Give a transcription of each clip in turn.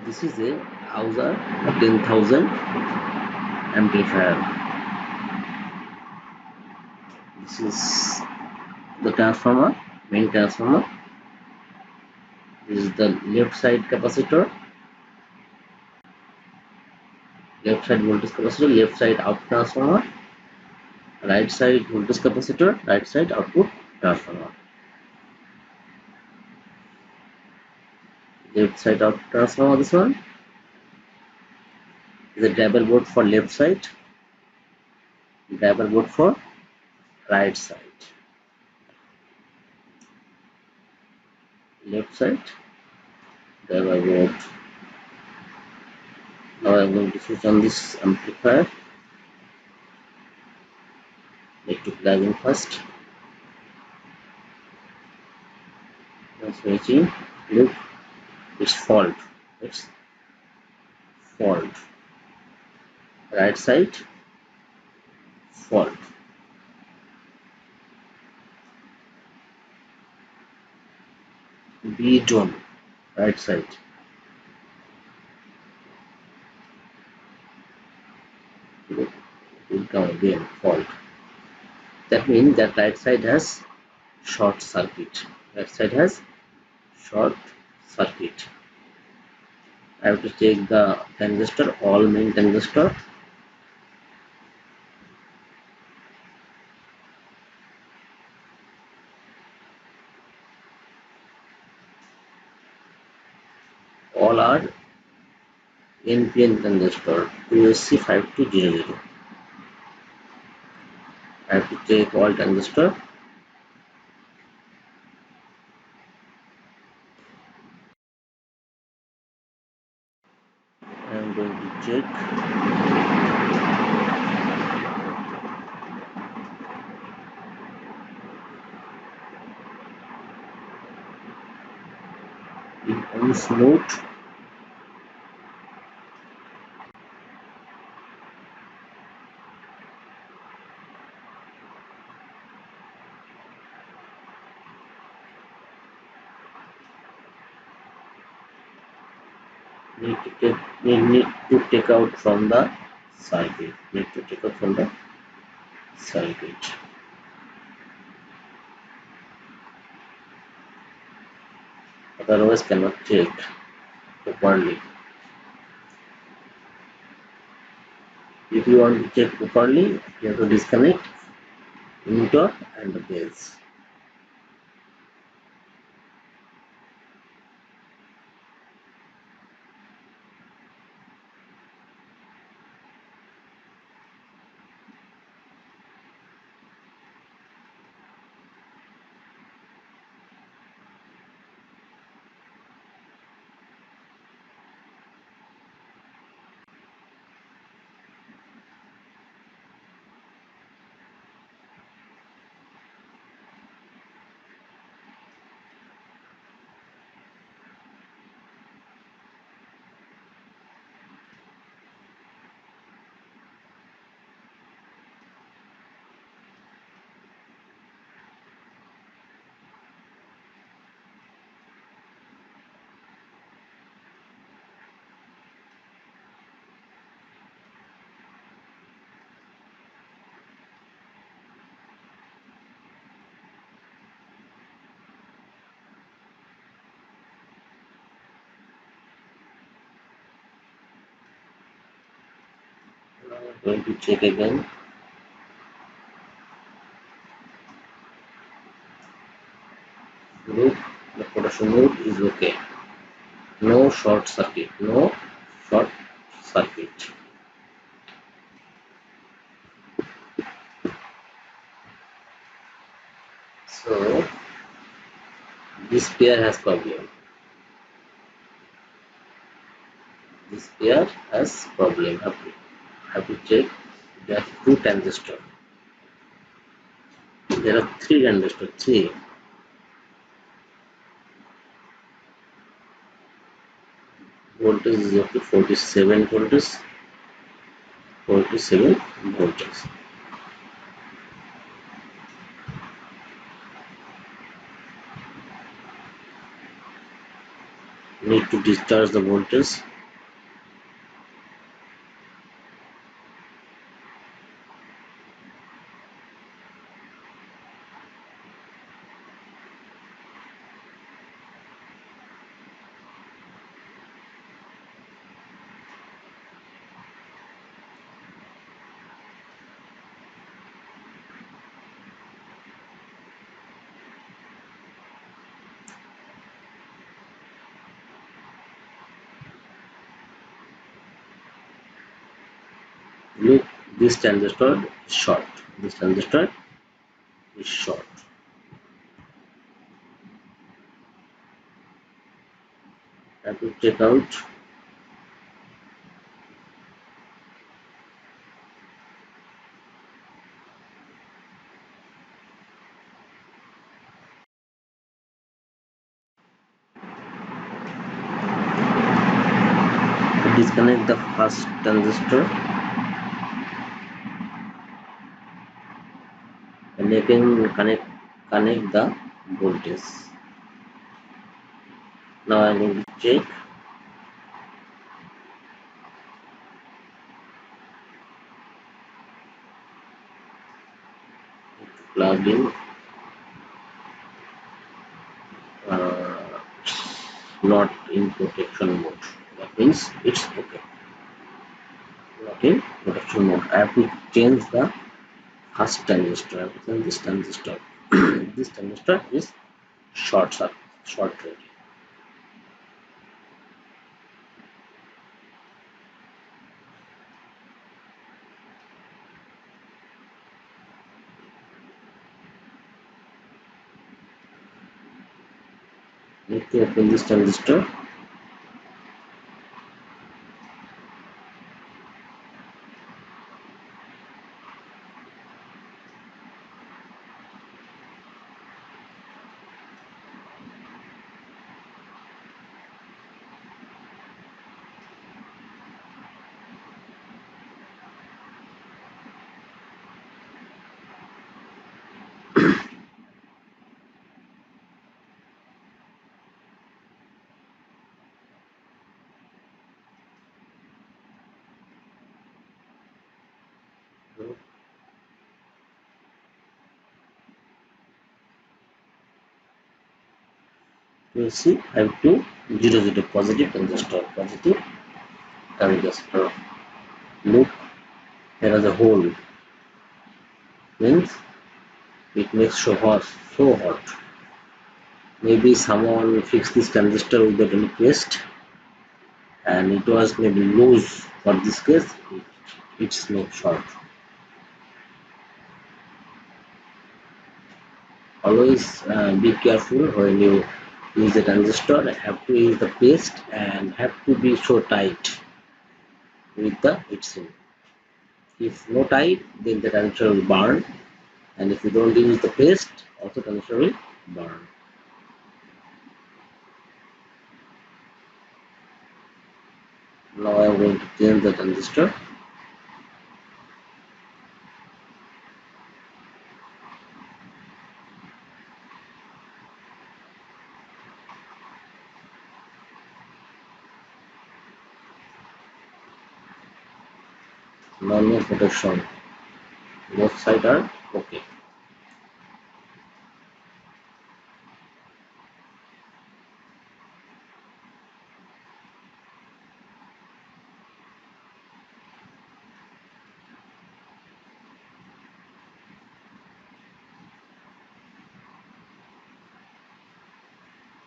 This is a Ahuja 10,000 amplifier. This is the transformer, main transformer. This is the left side capacitor, left side voltage capacitor, left side output transformer, right side voltage capacitor, right side output transformer. Left side output transformer, this one is a driver board for left side, driver board for right side. Left side driver board. Now I'm going to switch on this amplifier. Need to plug in first. Now switching. Look, it's fault. It's fault. Right side fault. B done. Right side. Look, it will come again fault. That means that right side has short circuit. Right side has short circuit. I have to check the transistor, all main transistor. All are NPN transistor 2SC5200. I have to check all transistor. I am going to check. In ons mode, need to take out from the circuit. Need to take out from the circuit. Otherwise cannot check properly. If you want to check properly, you have to disconnect emitter and the base. Now I'm going to check again. Look, the production mode is okay. No short circuit. No short circuit. So this pair has problem. This pair has problem. Have to check. There are two transistors. There are three transistors. Three. Voltage is up to 47 voltage. 47 voltage. Need to discharge the voltage. Look, this transistor is short. This transistor is short. I have to check out to disconnect the first transistor and again connect the voltage. Now I'm going to check. Plug in. Uh, Not in protection mode. That means it's okay. Not in protection mode. I have to change the first transistor. I have to change this transistor. This transistor is short circuit, short ready. Need to open this transistor. You see, I have to 0 0 positive transistor. Look, there is a hole. Means it makes so hot. Maybe someone fixed this transistor without any paste, and it was maybe loose. For this case, it's not short. Always be careful when you use the transistor. Have to use the paste and have to be so tight with the heatsink. If no tight, then the transistor will burn, and if you don't use the paste, also transistor will burn. Now I am going to change the transistor. Now no protection. Both sides are okay.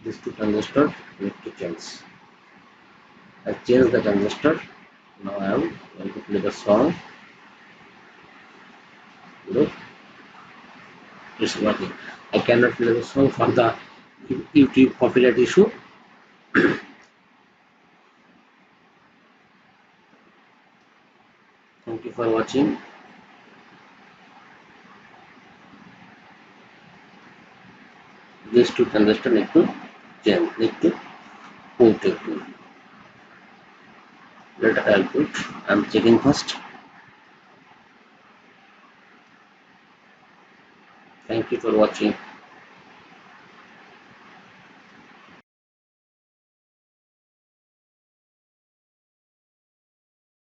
These two transistors need to change. I changed the transistor. Now I am going to play the song. Look, it's working. I cannot play the song for the YouTube copyright issue. Thank you for watching. These two transistors need to change, need to put it to. Let I put. I'm checking first. Thank you for watching.